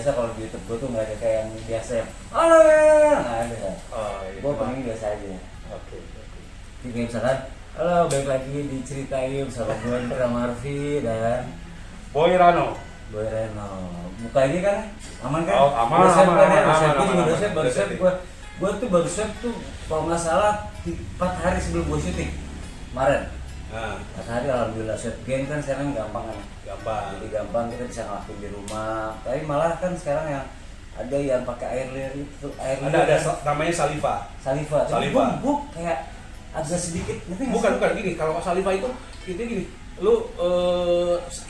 biasa kalau di YouTube gue tuh nggak ada kayak yang biasa yang nggak ada kan. Gue opening biasa aja. Oke. Jadi misalkan, halo balik lagi di Ceritain bersama gue Indra Marfi dan Boy Rano. Boy Reno. Muka ini kan aman kan? Oh, aman, Udah save aman, kan ya? aman, Udah save, aman, gue juga aman, udah save, aman. baru Udah save save. gue tuh baru save tuh kalau nggak salah 4 hari sebelum gue syuting kemarin. Nah, 4 hari alhamdulillah save game kan sekarang gampang kan? gampang. Jadi gampang kita bisa ngelakuin di rumah. Tapi malah kan sekarang yang ada yang pakai air liur itu Ada namanya saliva. saliva. Tapi Saliva. gue kayak agak sedikit ngerti nggak sih? Bukan gini, kalau saliva itu gini. Lu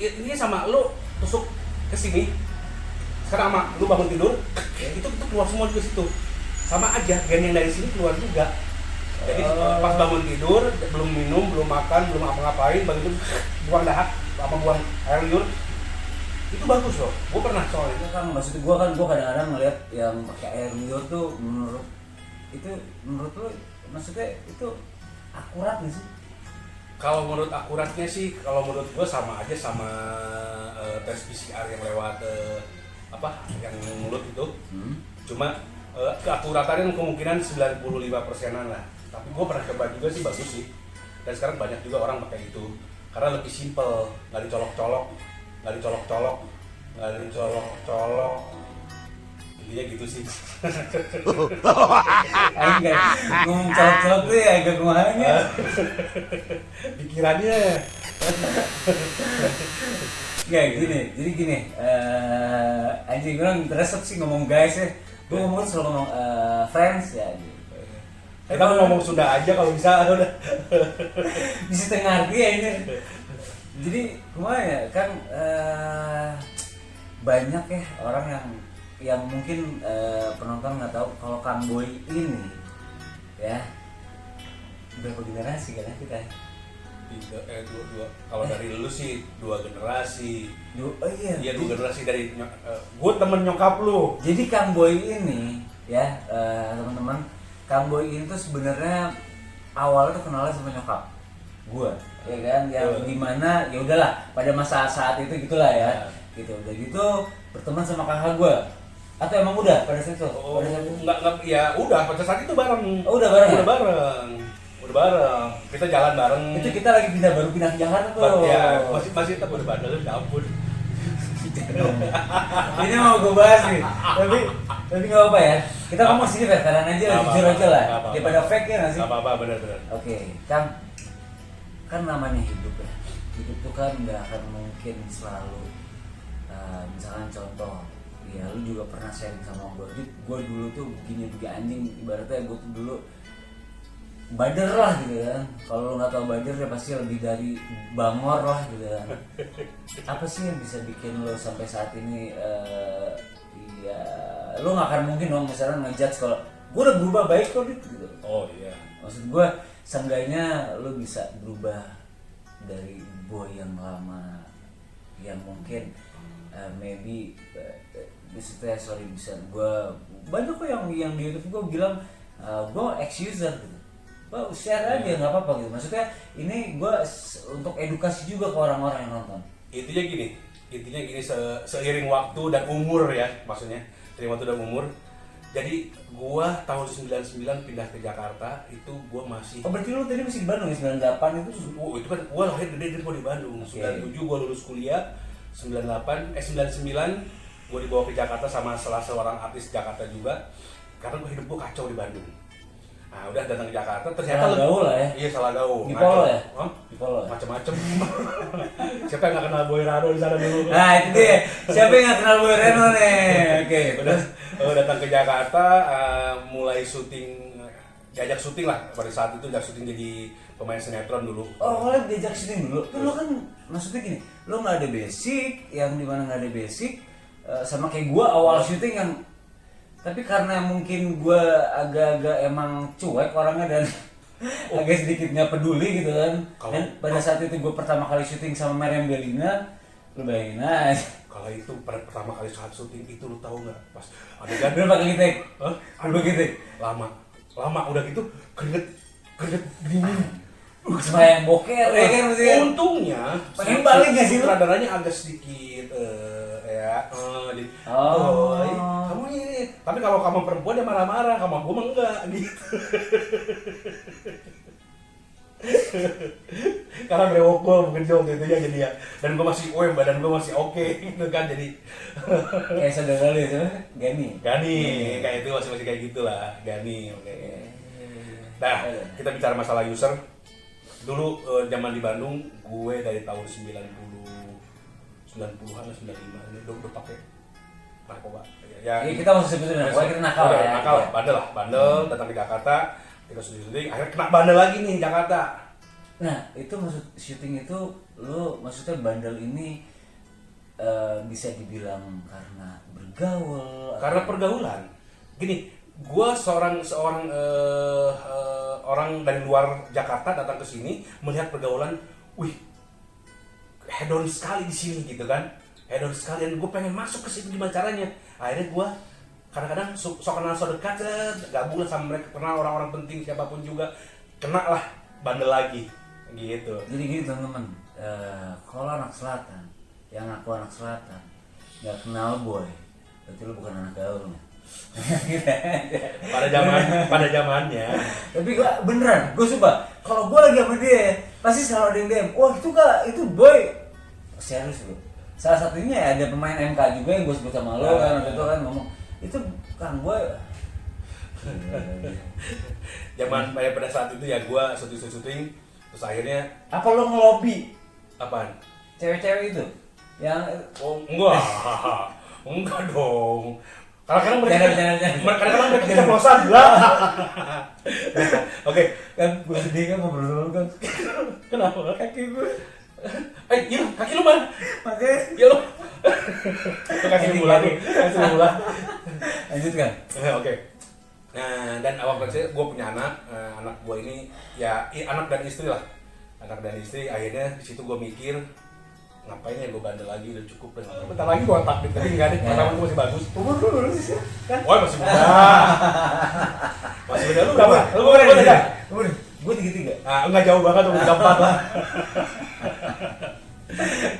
ini sama lu tusuk ke sini. Sekarang sama lu bangun tidur, itu keluar semua juga situ. Sama aja, gen yang dari sini keluar juga. Jadi pas bangun tidur, belum minum, belum makan, belum apa-ngapain, begitu buang dahak apa buang air liur, itu bagus loh. Gue pernah soalnya. Itu kan maksud gue kadang-kadang ngeliat yang pakai air liur tuh menurut lu maksudnya itu akurat nggak sih? Kalau menurut akuratnya sih, kalau menurut gue sama aja sama tes PCR yang lewat yang mulut itu. Cuma keakuratannya kemungkinan 95%-an lah. Tapi gue pernah coba juga sih, bagus sih. Dan sekarang banyak juga orang pakai itu karena lebih simple, nggak dicolok-colok, intinya gitu sih. Enggak, ngomong colok-colok tuh ya agak kemana? Pikirannya. Enggak jadi gini, anjing gue interested sih ngomong guys ya. Gue ngomong selalu ngomong friends ya. Kita mau ngomong Sunda aja kalau bisa udah. Di setengah arti ya ini. Jadi kemana ya kan banyak ya orang yang mungkin penonton nggak tahu kalau Kang Boy ini ya berapa generasi kan ya kita? Dua. Kalau dari lu sih 2 generasi. Oh iya. Iya 2 generasi dari gue temen nyokap lu. Jadi Kang Boy ini ya teman-teman, Kang Boy ini tuh sebenarnya awalnya tuh kenalnya sama nyokap gue, ya kan, yang dimana ya udahlah pada masa saat itu gitulah ya, gitu. Udah gitu berteman sama kakak gue, atau emang udah pada saat itu? Enggak, ya udah pada saat itu bareng. Oh udah bareng. Udah bareng. Kita jalan bareng. Itu kita lagi baru pindah ke Jakarta tuh. Ya, masih tetap udah bandel, ya ampun. Ini mau gue bahas nih, tapi nggak apa ya. Kita ngomong sini veteran aja lah, jujur aja lah, daripada fake ya nggak sih? Nggak apa-apa, benar. Oke, Kang, kan namanya hidup ya. Hidup tuh kan nggak akan mungkin selalu, misalkan contoh, ya lu juga pernah sharing sama gue dulu tuh begini anjing, ibaratnya gue tuh dulu bader lah gitu kan. Kalau lo nggak tahu bader ya pasti lebih dari bangor lah gitu kan. Apa sih yang bisa bikin lo sampai saat ini ya lo nggak akan mungkin dong misalnya ngejudge kalau gue udah berubah baik kok gitu. Oh iya. Maksud gue seenggaknya lo bisa berubah dari boy yang lama yang mungkin maybe bisa gue banyak kok yang di YouTube gue bilang gue ex-user gitu. Gue share aja nggak apa-apa gitu. Maksudnya ini gue untuk edukasi juga ke orang-orang yang nonton. Intinya gini, seiring waktu dan umur ya, maksudnya seiring waktu dan umur. Jadi gua tahun 99 pindah ke Jakarta, itu gua masih. Oh berarti lu tadi masih di Bandung ya, 98 itu? Itu kan gua lahir gede gua di Bandung. Okay. 97 gua lulus kuliah, 99 gua dibawa ke Jakarta sama salah seorang artis Jakarta juga. Karena gua hidup gua kacau di Bandung. Nah udah datang ke Jakarta ternyata salah gaul lah ya. Iya salah gaul. Dipolo ya? Dipolo. Macem-macem. Siapa yang nggak kenal Boy Rano di sana dulu? Nah itu dia. Siapa yang nggak kenal Boy Rano nih? Oke. Udah datang ke Jakarta, mulai syuting, diajak syuting lah. Pada saat itu diajak syuting jadi pemain sinetron dulu. Oh kalau diajak syuting dulu, tuh lo kan maksudnya gini, lo nggak ada basic, yang dimana nggak ada basic, sama kayak gua awal syuting yang tapi karena mungkin gue agak-agak emang cuek orangnya dan agak sedikit nggak peduli gitu kan. Dan pada saat itu gue pertama kali syuting sama Meriam Bellina, lu bayangin aja. Kalau itu pertama kali saat syuting itu lu tahu nggak? Pas adegan berapa kali take? Berapa kali take? Lama udah gitu keringet dingin. Supaya yang boker ya kan maksudnya. Untungnya pengen balik nggak sih? Sutradaranya agak sedikit ya ya. Jadi, Oh. "Boy, kamu ini." Tapi kalau kamu perempuan dia marah-marah, kamu gue mah enggak gitu. Karena brewok gue mungkin waktu itu ya jadi ya. Dan gue masih, badan gue masih oke gitu kan, jadi Kayak saudara lu itu, Gani. Gani, kayak itu masih kayak gitulah, Gani, oke. Nah, kita bicara masalah user. Dulu zaman di Bandung, gue dari tahun 90-an atau 95 ini udah pakai narkoba. Ya, Kita masih sebutin narkoba, kita nakal ya. Nakal, bandel, datang ke Jakarta, kita syuting, akhirnya kena bandel lagi nih Jakarta. Nah, itu maksud syuting itu lu maksudnya bandel ini bisa dibilang karena bergaul Karena pergaulan. Gini, gua seorang orang dari luar Jakarta datang ke sini melihat pergaulan, wih, hedon sekali di sini gitu kan, hedon sekali, dan gue pengen masuk ke situ gimana caranya. Akhirnya gue kadang-kadang sok kenal sok dekat, gabung sama mereka, kenal orang-orang penting siapapun juga, kena lah bandel lagi gitu. Jadi gini teman-teman, kalau anak selatan, yang aku anak selatan, nggak kenal boy, berarti lu bukan anak gaul. pada zamannya. Tapi gua beneran, gue sumpah, kalau gue lagi sama dia, pasti selalu ada yang DM, wah itu kak, itu boy, serius lu. Salah satunya ya, ada pemain MK juga yang gue sebut sama lo kan, waktu itu kan ngomong, itu kan gue. Zaman pada saat itu ya gue syuting, terus akhirnya Apa lo ngelobi apaan? cewek-cewek itu? Yang Oh enggak dong. Kadang-kadang Jangan. mereka keceplosan lah. Oke, Kan gue sedih kan ngobrol dulu kan. kenapa? Kaki gue. Iya, kaki lu mana? Makanya. Ya lu. Itu kaki lu lagi. Kaki lu lah. Lanjutkan. Oke. Nah, dan awal kecil gue punya anak gue ini ya anak dan istri lah. Anak dan istri, akhirnya di situ gue mikir, ngapain ya gue bandel lagi, udah cukup dan bentar lagi gue takdir, tapi enggak deh, pertama itu masih bagus. Umur dulu sih kan? Oh masih muda. Masih muda, lu berapa? Lu Umur berapa ya? Umur gue 33. Ah, enggak jauh banget, umur 34 lah.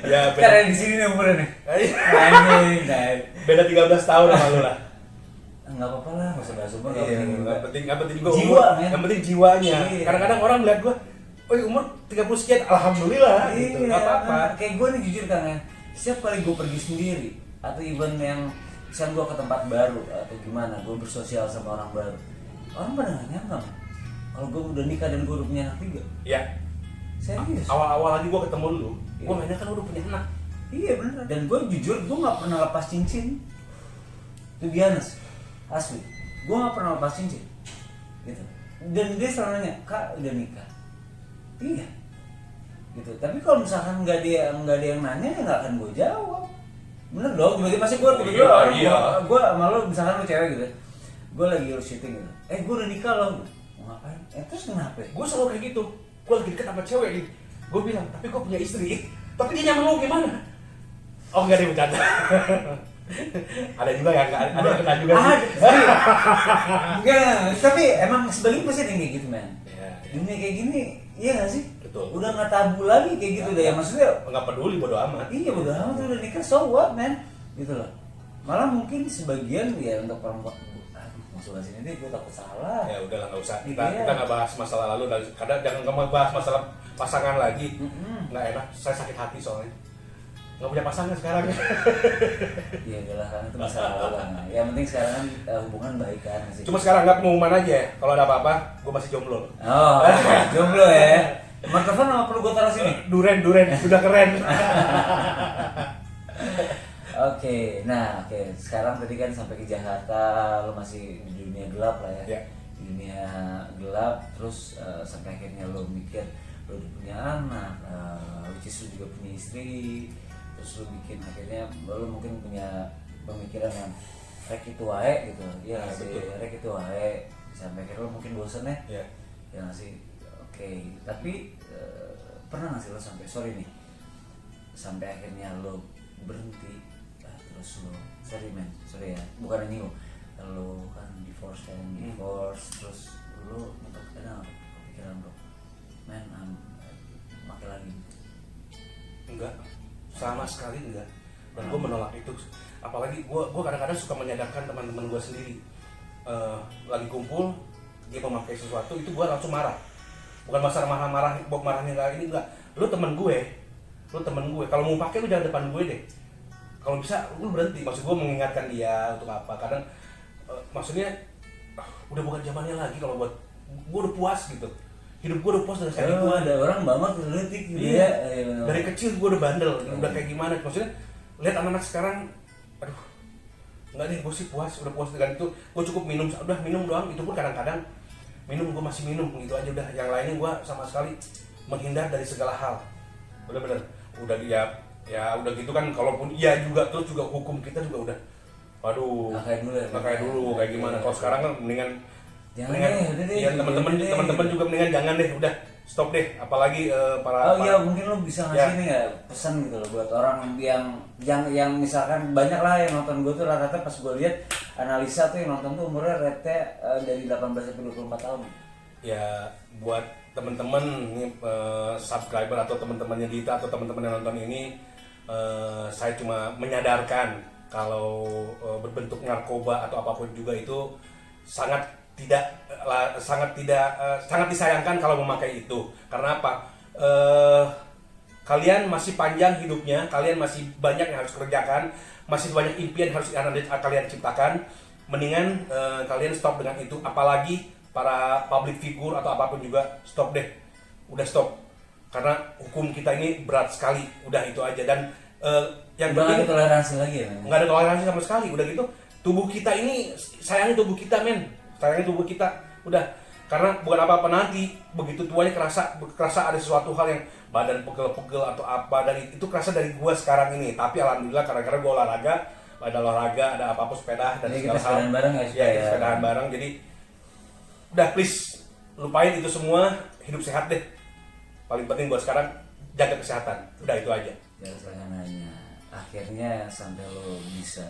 Ya, Karena di sini nih umurnya nih. Anjing, naik. beda 13 tahun sama lu lah. Enggak apa-apa lah, enggak usah bahas umur, enggak Iya, penting juga. nggak penting juga Jiwa, umur, men. yang penting jiwanya. Iya. Kadang-kadang orang melihat gua, oh umur 30 sekian, alhamdulillah, gitu, Iya, nggak apa-apa. kayak gue nih jujur kan ya, setiap kali gue pergi sendiri atau event yang misalnya gue ke tempat baru atau gimana, gue bersosial sama orang baru, orang pada nggak nyangka man. Kalau gue udah nikah dan gue udah punya anak 3. Ya, Serius? awal-awal lagi gua ketemu lu, Iya. gua nanya kan lu udah punya anak. Iya bener. Dan gue jujur gue nggak pernah lepas cincin. To be honest, asli, gue nggak pernah lepas cincin. Gitu. Dan dia selalu nanya, kak udah nikah? Iya. Gitu. Tapi kalau misalkan nggak ada yang nanya, ya nggak akan gue jawab. Bener dong. Tiba-tiba pasti gue Iya. gue sama lo misalkan lo cewek gitu, gue lagi syuting gitu. Gue udah nikah lo. Mau ngapain? Terus kenapa? Gua selalu kayak gitu. Gua lagi deket sama cewek nih. Gua bilang, tapi gua punya istri. Tapi dia nyaman lu gimana? Oh enggak deh, bercanda. Ada juga yang ada yang kena juga sih. Enggak, tapi emang sebaliknya pasti ada yang kayak gitu men. Iya, iya. Dunia kayak gini, iya gak sih? Betul. Udah nggak tabu lagi kayak gitu deh ya, maksudnya. Enggak peduli, bodo amat. Iya bodo amat udah nikah, so what man, gitu loh. Malah mungkin sebagian ya untuk perempuan, aduh masuk bahas ini deh, gue takut salah. Ya udahlah, nggak usah. Gitu Kita ya. kita nggak bahas masalah lalu. Kadang jangan kamu bahas masalah pasangan lagi. Mm-mm. Nggak enak. Saya sakit hati soalnya. Nggak punya pasangan sekarang. Iya udahlah kan itu masalah lah. Yang penting sekarang kan hubungan baik kan masih. Cuma sekarang nggak pengumuman aja. Kalau ada apa-apa, gue masih jomblo. Oh, jomblo ya. Mikrofon apa perlu gue taruh sini? Duren, sudah keren. Oke, sekarang tadi kan sampai ke Jakarta, lo masih di dunia gelap lah ya. Ya. Di dunia gelap, terus sampai akhirnya lo mikir lo udah punya anak, which is lo juga punya istri, terus lo bikin akhirnya lo mungkin punya pemikiran yang rek itu wae gitu, iya nggak sih, betul. rek itu wae, sampai akhirnya lo mungkin bosen ya, Ya. ya nggak sih. Oke, tapi pernah nggak sih lo sampai sampai akhirnya lo berhenti, terus lo sorry ya, bukan ini lo kan divorce terus lo ada nggak kepikiran lo pakai lagi? Enggak, sama sekali enggak. dan gue menolak itu. Apalagi gue kadang-kadang suka menyadarkan teman-teman gue sendiri. Lagi kumpul dia memakai sesuatu itu gue langsung marah. Bukan masalah marah-marah, marahnya kayak ini enggak. Lu temen gue, kalau mau pakai lu jangan depan gue deh. Kalau bisa lu berhenti. Maksud gue mengingatkan dia untuk apa. Kadang maksudnya udah bukan zamannya lagi kalau buat gue udah puas gitu. Hidup gue udah puas dengan kayak gitu. Ada orang banget kritik gitu Iya. ya. Dari kecil gue udah bandel, udah kayak gimana. Maksudnya lihat anak-anak sekarang, aduh, enggak deh, gue sih puas, udah puas dengan itu. Gue cukup minum, udah minum doang. Itu pun kadang-kadang minum, gue masih minum gitu aja udah. Yang lainnya gue sama sekali menghindar dari segala hal. Bener-bener, udah dia ya udah gitu kan. Kalaupun iya juga terus juga hukum kita juga udah, waduh, nggak kayak dulu kayak gimana. Kalau sekarang kan mendingan ya teman-teman juga mendingan jangan deh, udah stop deh. Apalagi para iya, mungkin lo bisa ngasih nih nggak pesan gitu loh buat orang yang misalkan banyak lah yang nonton gue tuh rata-rata pas gue lihat analisa tuh yang nonton tuh umurnya rata dari 18 sampai 24 tahun. Ya buat teman-teman nih subscriber atau teman-temannya Dita atau teman-teman yang nonton ini, saya cuma menyadarkan kalau berbentuk narkoba atau apapun juga itu sangat disayangkan kalau memakai itu. Karena apa? Kalian masih panjang hidupnya, kalian masih banyak yang harus kerjakan, masih banyak impian harus kalian ciptakan. Mendingan kalian stop dengan itu. Apalagi para public figure atau apapun juga, stop deh. Udah stop. Karena hukum kita ini berat sekali. Udah itu aja. Dan yang penting ada toleransi lagi ya? Nggak ada toleransi sama sekali. Udah gitu, tubuh kita ini, sayangnya tubuh kita men. Sayangnya tubuh kita, udah. Karena bukan apa-apa nanti, begitu tuanya kerasa ada sesuatu hal yang badan pegel-pegel atau apa, dari itu kerasa dari gua sekarang ini. Tapi alhamdulillah karena gua olahraga, ada apa-apa sepeda dan segala hal. sepedahan bareng ya, sepedahan bareng. Jadi udah please, lupain itu semua, hidup sehat deh. Paling penting buat sekarang, jaga kesehatan. Udah itu aja. Jaga kesehatannya. Akhirnya sampai lo bisa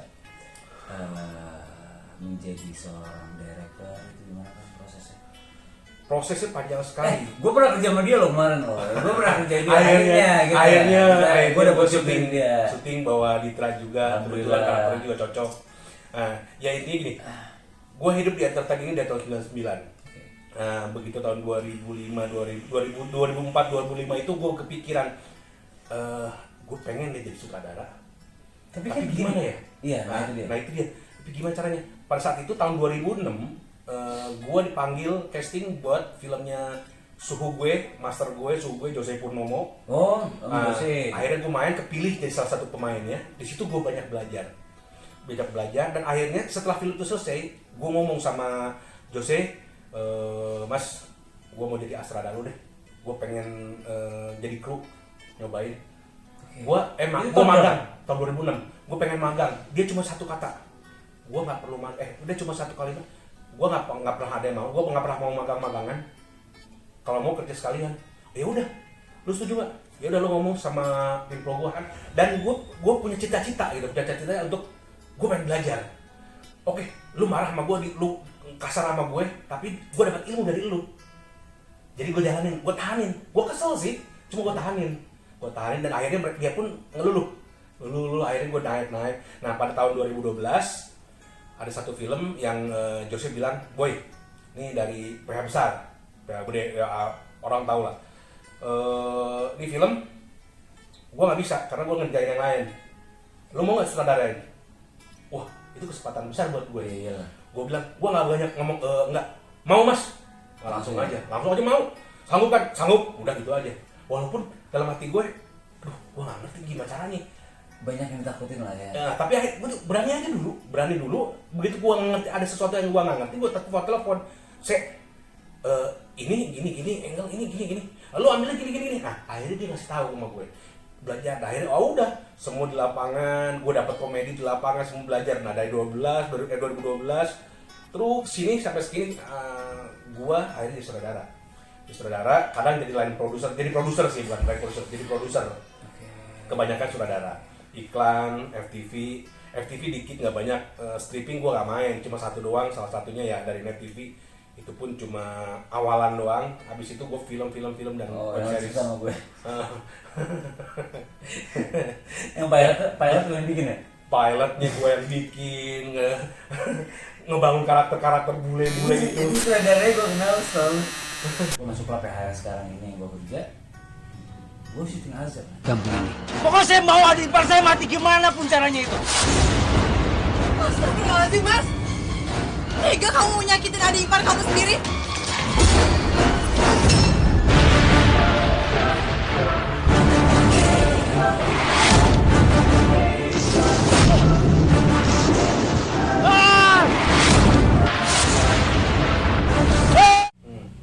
menjadi seorang director, itu gimana kan prosesnya? Prosesnya panjang sekali. Gue pernah kerja sama dia loh kemarin loh. Gue pernah kerja dia. Akhirnya gue dapet syuting dia. Syuting bawa Ditra juga, kebetulan karakternya juga cocok. Nah, ya intinya gini. Gue hidup di entertain ini dari tahun 99. Nah, begitu tahun 2004, 2005 itu gue kepikiran, gue pengen deh jadi sutradara. Tapi kan gimana ya? Iya, nah itu dia. Tapi gimana caranya? Pada saat itu tahun 2006, gue dipanggil casting buat filmnya master gue, suhu gue Jose Purnomo. Jose. Akhirnya gue main, kepilih jadi salah satu pemainnya. Di situ gue banyak belajar, dan akhirnya setelah film itu selesai, gue ngomong sama Jose, Mas, gue mau jadi Astra dulu deh. Gue pengen jadi kru, nyobain. Gue magang tahun 2006. Gue pengen magang. Dia cuma satu kata. Gue nggak perlu udah cuma satu kalimat. Gue nggak pernah ada yang mau. Gue nggak pernah mau magang-magangan. Kalau mau kerja sekalian. Ya udah. Lu setuju nggak? Ya udah, lu ngomong sama tim pro gue kan. Dan gue punya cita-cita gitu. Cita-cita untuk gue pengen belajar. Oke, lu marah sama gue, lu kasar sama gue, tapi gue dapat ilmu dari lu. Jadi gue jalanin, gue tahanin. Gue kesel sih, cuma gue tahanin dan akhirnya dia pun ngeluh, akhirnya gue naik. Nah, pada tahun 2012 ada satu film yang Jose bilang, boy, ini dari PH besar, PH gede, ya, orang tahu lah. Ini film gue nggak bisa karena gue ngerjain yang lain. Lo mau nggak sutradarain? Wah, itu kesempatan besar buat gue. Iya. Gue bilang, gue nggak banyak ngomong, nggak mau mas, langsung aja mau. Sanggup kan? Sanggup. Udah gitu aja. Walaupun dalam hati gue, gue nggak ngerti gimana caranya. Banyak yang ditakutin lah ya. Nah, tapi gue tuh berani dulu. Begitu gue ngerti ada sesuatu yang gue nggak ngerti, gue telepon. Ini angle ini gini. Lalu ambilnya gini. Nah, akhirnya dia ngasih tahu sama gue. Belajar. Nah, akhirnya udah semua di lapangan. Gue dapat komedi di lapangan, semua belajar. Nah, dari 2012 terus sini sampai segini, gue akhirnya jadi sutradara. Kadang jadi jadi produser sih, bukan line producer, jadi produser. Kebanyakan sutradara, iklan, FTV dikit, nggak banyak. Stripping gue nggak main, cuma satu doang, salah satunya ya dari Net TV itu pun cuma awalan doang. Habis itu gue film dan yang series. sama gue. Yang pilot gue yang bikin ya? Pilotnya gue yang bikin, ngebangun karakter bule-bule gitu. Itu sutradaranya gue kenal setahun. Gue masuk ke PHS sekarang ini yang gue kerja, gue syuting azab. Gampang ini. Pokoknya saya mau adik ipar saya mati gimana pun caranya itu. Astagfirullahaladzim, Mas. Tega kamu mau nyakitin adik ipar kamu sendiri?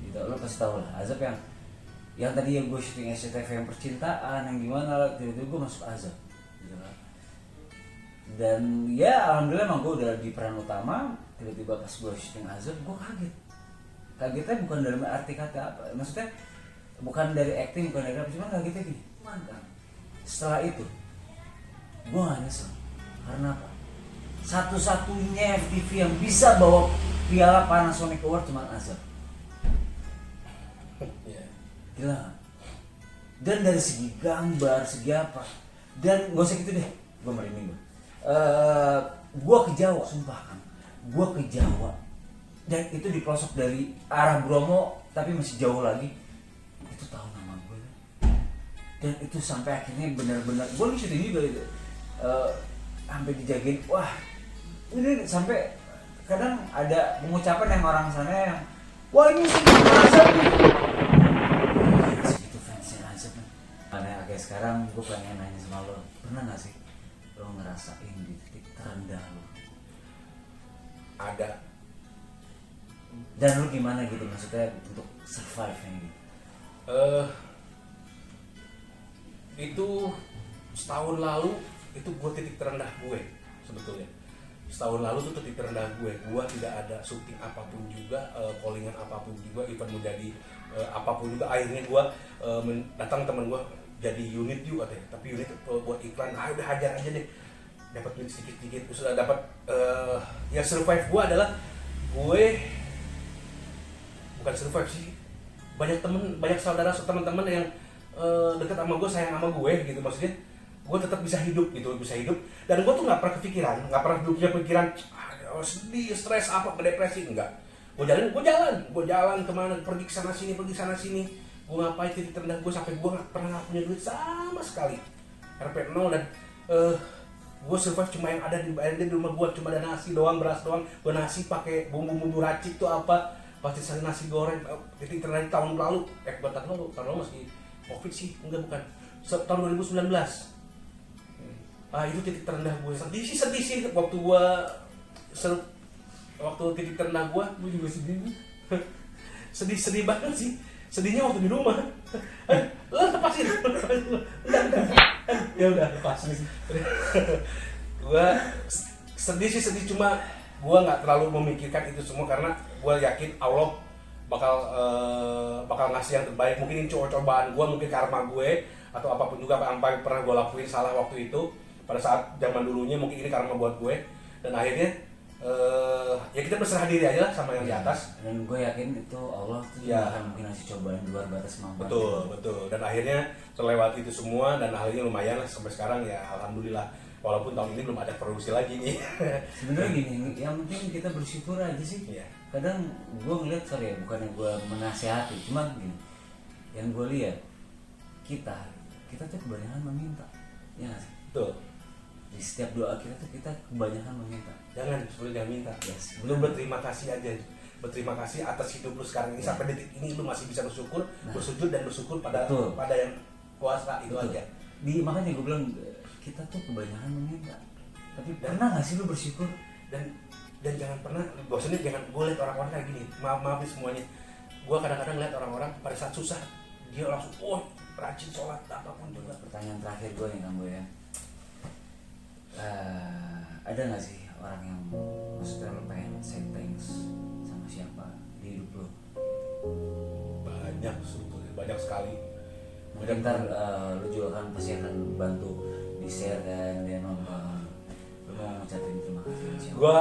Gitu, lo kasih tau lah, azab yang tadi yang gue syuting SCTV yang percintaan, yang gimana lah, tiba-tiba gue masuk azab gitu kan. Dan ya alhamdulillah emang gue udah di peran utama. Tiba-tiba pas gue syuting azab, gue kagetnya bukan dalam arti kata apa, maksudnya bukan dari acting, bukan dari apa, cuma kagetnya gini, mantap. Setelah itu gue gak nyesel, karena apa? Satu-satunya FTV yang bisa bawa piala Panasonic Award cuma azab. Gila gak? Dan dari segi gambar, segi apa, dan gak usah gitu deh, gue merinding gue. Gue ke Jawa, sumpah kan, gue ke Jawa, dan itu di pelosok dari arah Bromo, tapi masih jauh lagi. Itu tahu nama gue, dan itu sampai akhirnya benar-benar gue nih syuting juga gitu, sampai dijagain. Wah, ini sampai kadang ada pengucapan yang orang sana yang, wah ini sih azab nih. Segitu fansnya azab nih. Karena kayak sekarang gue pengen nanya sama lo, pernah nggak sih lo ngerasain di titik terendah lo? Ada. Dan lo gimana gitu, maksudnya untuk survive-nya gitu? Itu setahun lalu itu gue titik terendah gue sebetulnya. Setahun lalu tuh titik terendah gue tidak ada syuting apapun juga, callingan apapun juga, event mau jadi apapun juga. Akhirnya gue datang teman gue, jadi unit juga deh, tapi unit buat iklan, udah hajar aja deh, dapat duit sedikit-sedikit. Terus udah dapat, ya survive gue adalah gue bukan survive sih, banyak saudara teman-teman yang dekat sama gue, sayang sama gue gitu, maksudnya gue tetap bisa hidup gitu, dan gue tuh nggak pernah punya pikiran sedih, stres apa, depresi, enggak. Gue jalan kemana, pergi ke sana sini, gue ngapain. Titik terendah gue sampai gue nggak pernah punya duit sama sekali, RP 0, dan gue survive cuma yang ada di rumah gue, cuma ada nasi doang, beras doang. Gue nasi pakai bumbu racik tuh apa, pasti sering nasi goreng. Titik terendah tahun lalu, tahun lalu masih COVID sih, bukan, tahun 2019. Itu titik terendah gue. Sedih sih waktu titik terendah gue juga sedih. sedih banget sih. Sedihnya waktu di rumah. Lepasin. Ya udah lepasin. Gue sedih cuma gue nggak terlalu memikirkan itu semua, karena gue yakin Allah bakal ngasih yang terbaik. Mungkin ini cobaan gue, mungkin karma gue, atau apapun juga apa yang pernah gue lakuin salah waktu itu pada saat zaman dulunya. Mungkin ini karma buat gue, dan akhirnya ya kita berserah diri aja lah sama yang di atas. Dan gue yakin itu Allah tuh ya akan mungkin ngasih cobaan di luar batas mampu. Betul. Dan akhirnya terlewati itu semua, dan akhirnya lumayan lah sampai sekarang ya, alhamdulillah. Walaupun tahun ini belum ada produksi lagi nih. Sebenarnya gini, yang penting kita bersyukur aja sih. Iya. Kadang gue ngeliat, sorry ya, bukannya gue menasihati, cuman gini, yang gue lihat kita tuh kebanyakan meminta, ya nggak sih? Betul. Di setiap doa kita tuh kita kebanyakan meminta. Jangan minta. Yes. Lu berterima kasih aja. Berterima kasih atas hidup lu sekarang ini, sampai detik ini lu masih bisa bersyukur, bersujud dan bersyukur pada yang kuasa itu. Betul. Aja. Makanya gue bilang kita tuh kebanyakan meminta. Tapi pernah nggak sih lu bersyukur? Dan jangan pernah, bosannya jangan. Gue liat orang-orang kayak gini, maaf semuanya. Gue kadang-kadang liat orang-orang pada saat susah, dia langsung rajin sholat apapun juga. Pertanyaan terakhir gue nih Kang Boy ya, ada nggak sih orang yang maksudnya lo pengen say thanks sama siapa di hidup lo? Banyak sebetulnya, banyak sekali. Mungkin ntar lo juga kan pasti akan bantu di share kan, dia nonton. Lo mau ngucapin terima kasih siapa? Gue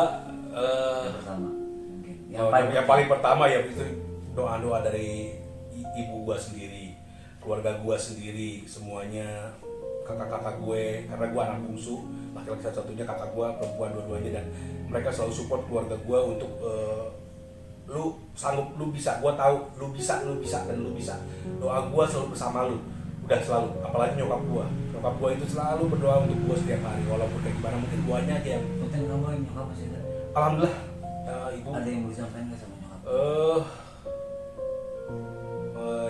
yang pertama mungkin Yang paling pertama ya itu doa dari ibu gua sendiri, keluarga gua sendiri, semuanya, kakak-kakak gue, karena gua anak bungsu, laki-laki satu-satunya, kakak gua perempuan dua-duanya, dan mereka selalu support keluarga gua untuk lu sanggup, lu bisa, gua tahu lu bisa dan lu bisa. Doa gua selalu bersama lu, udah selalu. Apalagi nyokap gua itu selalu berdoa untuk gua setiap hari, walaupun kayak gimana, mungkin guanya aja yang Penting kamu yang nyokap masih ada. alhamdulillah. Ibu Ada yang mau disampaikan nggak sama nyokap?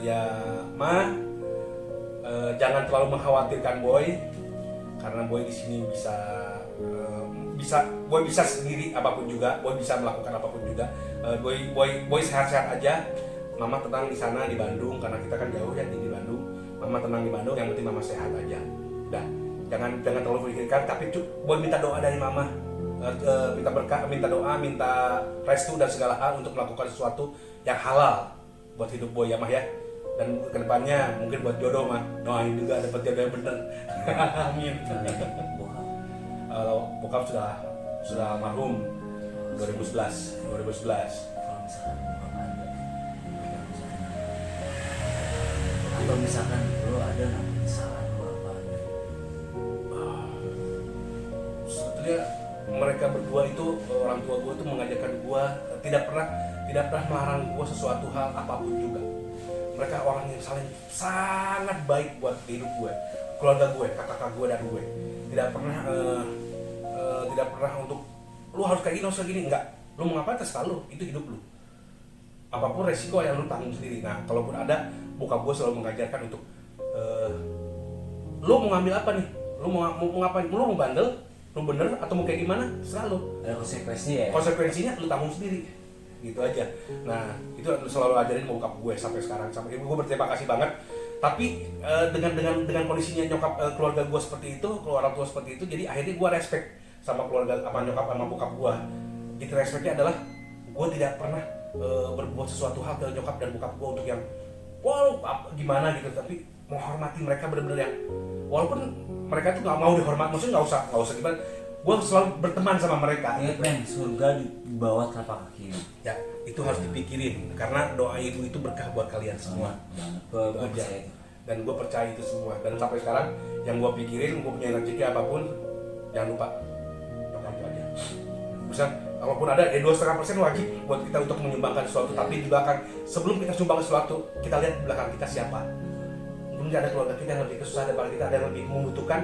Ya Ma, jangan terlalu mengkhawatirkan Boy, karena Boy di sini Boy bisa sendiri apapun juga, Boy bisa melakukan apapun juga. Boy sehat-sehat aja. Mama tenang di sana di Bandung, karena kita kan jauh ya di Bandung. Mama tenang di Bandung, yang penting Mama sehat aja. Udah, jangan terlalu pikirkan. Tapi Boy minta doa dari Mama, minta berkah, minta doa, minta restu dan segala hal untuk melakukan sesuatu yang halal buat hidup Boy ya Mah ya. Dan kedepannya mungkin buat jodoh Mah, doain juga dapat jodoh yang bener. Amin. Bokap. Bokap sudah almarhum 2011. Kalau misalkan bokap ada, yang misalkan, atau misalkan lo ada nggak kesalahan lo apa? Sebetulnya mereka berdua itu, orang tua gue itu mengajarkan gue tidak pernah melarang gue sesuatu hal apapun juga. Mereka orang yang sangat baik buat hidup gue, keluarga gue, kakak gue dan gue. Tidak pernah untuk lu harus kayak gini, enggak. Lu mau ngapain terserah lu, itu hidup lu. Apapun resiko yang lu tanggung sendiri. Nah, kalaupun ada, bokap gue selalu mengajarkan untuk lu mau ngambil apa nih? Lu mau ngapain? Lu mau bandel? Lu bener atau mau kayak gimana? Terserah lu. Ada konsekuensinya ya? Konsekuensinya lu tanggung sendiri. Gitu aja. Nah, itu selalu ajarin bokap gue sampai sekarang. Sampai gue berterima kasih banget. Tapi dengan kondisinya nyokap, keluarga gue seperti itu, orang tua seperti itu, jadi akhirnya gue respect sama keluarga, apa nyokap sama bokap gue. Gitu, respectnya adalah gue tidak pernah berbuat sesuatu hal ke nyokap dan bokap gue untuk yang gimana gitu, tapi menghormati mereka benar-benar yang walaupun mereka tuh nggak mau dihormat, maksudnya nggak usah gimana, gue selalu berteman sama mereka. Ingat men, surga di bawah telapak kaki. Ya itu harus dipikirin, karena doa ibu itu berkah buat kalian semua. Gue Itu aja. percaya itu. Dan gue percaya itu semua, dan sampai sekarang yang gue pikirin, gue punya rezeki apapun, jangan lupa doa itu aja. Misal kalaupun ada 2,5% wajib buat kita untuk menyumbangkan sesuatu, tapi juga akan sebelum kita sumbang sesuatu, kita lihat di belakang kita siapa. Mungkin ada keluarga kita yang lebih kesusahan daripada kita, ada yang lebih membutuhkan.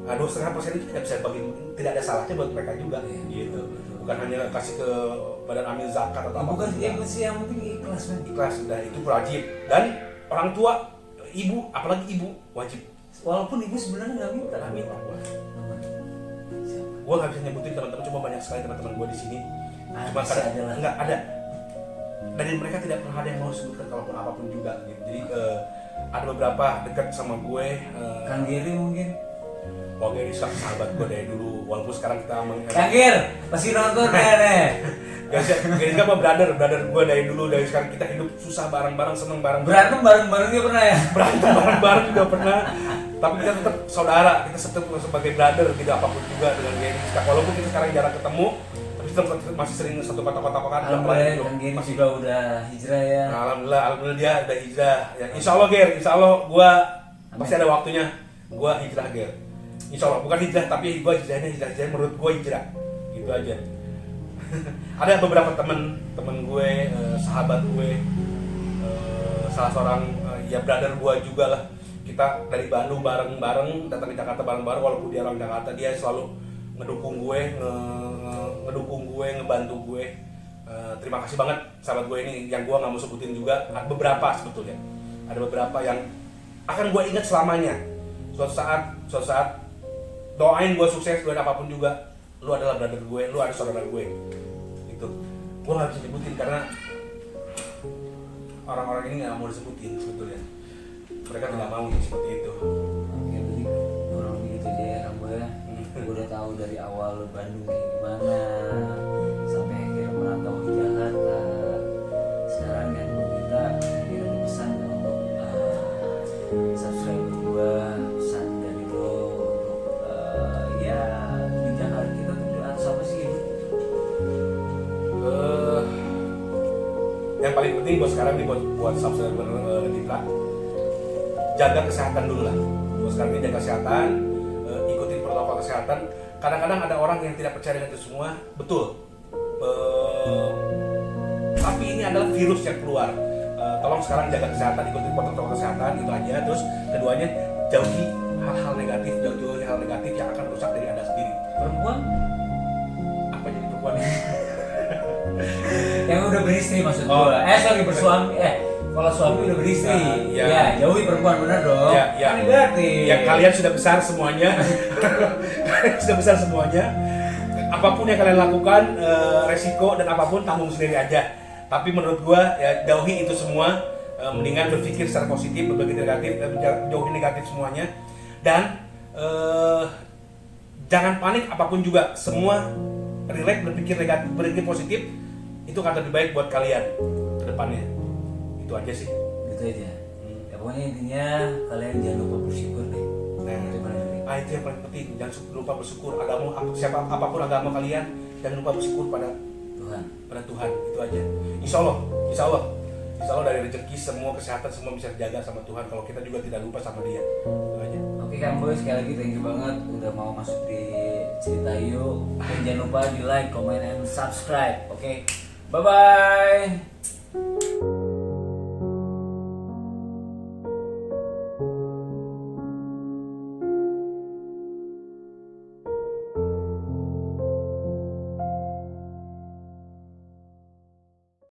2,5% itu tidak bisa bagi, tidak ada salahnya buat mereka juga. Gitu. Bukan hanya kasih ke badan amil zakat atau apa. Bukan sih, yang penting ikhlas men. Ikhlas, dan itu wajib. Dan orang tua, ibu, apalagi ibu wajib. Walaupun ibu sebenarnya nggak minta. Nggak minta. Siapa? Gue nggak bisa nyebutin teman-teman, cuma banyak sekali teman-teman gue di sini. Cuma Masih ada lah. nggak ada. Dari mereka tidak pernah ada yang mau sebutkan kalaupun apapun juga. Gitu. Jadi ada beberapa dekat sama gue. Kang Giri mungkin. Oh, Gary sahabat gue dari dulu, walaupun sekarang kita Kang Gir, masih nonton ya nih. Gary kan brother gue dari dulu, dari sekarang kita hidup susah bareng-bareng, seneng bareng. Berantem bareng-barengnya pernah ya? Berantem bareng-bareng juga pernah. Tapi kita tetap saudara, kita tetap sebagai brother, tidak apapun juga dengan Gary. Walaupun kita sekarang jarang ketemu, tapi tetap masih sering satu kota-kota kan. Alhamdulillah Kang Giri juga udah hijrah ya. Nah, alhamdulillah dia udah hijrah. Ya, insya Allah Ger, insya Allah gue pasti ada waktunya. Gue hijrah Ger. Insya Allah bukan hijrah, tapi gue hijrah menurut gue hijrah. Gitu aja. Ada beberapa temen gue, sahabat gue, salah seorang ya brother gue juga lah. Kita dari Bandung bareng-bareng datang ke Jakarta bareng-bareng, walaupun dia orang Jakarta, dia selalu ngedukung gue, ngebantu gue. Terima kasih banget sahabat gue ini, yang gue nggak mau sebutin juga. Ada beberapa sebetulnya, ada beberapa yang akan gue ingat selamanya. Suatu saat doain gue sukses, doain apapun juga. Lu adalah brother gue, lu ada saudara gue. Itu gue nggak bisa sebutin karena orang-orang ini nggak mau disebutin sebetulnya. Mereka tidak mau seperti itu. Oke, jadi kurang lebih gitu deh Kang Boy. Gue udah tahu dari awal lu Bandung kayak gimana sampai akhirnya merantau ke Jakarta. Sekarang kan gue minta dia ada pesan untuk subscriber gue, pesan dari lo untuk ya di Jakarta kita tuh harus apa sih gitu? paling penting buat sekarang nih buat subscriber Dipla, jaga kesehatan dulu lah. Buat sekarang ini jaga kesehatan, ikutin protokol kesehatan. Kadang-kadang ada orang yang tidak percaya dengan itu semua, betul. Tapi ini adalah virus yang keluar. Tolong sekarang jaga kesehatan, ikutin protokol kesehatan itu aja. Terus keduanya jauhi hal-hal negatif, jauhi hal negatif yang akan rusak diri Anda sendiri. Perempuan Apa jadi perempuan? yang udah beristri maksud gua. Sorry bersuami. Kalau suami udah beristri, ya jauhi perempuan, benar dong. Ya. Kan negatif. Ya kalian sudah besar semuanya. Kalian sudah besar semuanya. Apapun yang kalian lakukan, resiko dan apapun tanggung sendiri aja. Tapi menurut gua ya jauhi itu semua. Mendingan berpikir secara positif, berpikir negatif, jauhi negatif semuanya. Dan jangan panik apapun juga. Semua relax, berpikir negatif, berpikir positif. Itu akan lebih baik buat kalian ke depannya. Itu aja sih. Gitu aja. Ya pokoknya intinya kalian jangan lupa bersyukur deh. Itu yang paling penting. Itu yang paling penting. Jangan lupa bersyukur. Apapun agama kalian, jangan lupa bersyukur pada Tuhan. Itu aja. Insya Allah dari rezeki semua, kesehatan semua bisa dijaga sama Tuhan. Kalau kita juga tidak lupa sama Dia. Itu aja. Oke Kang Boy, sekali lagi thank you banget udah mau masuk di Cerita Yuk. Dan jangan lupa di like, comment, and subscribe. Oke, bye bye.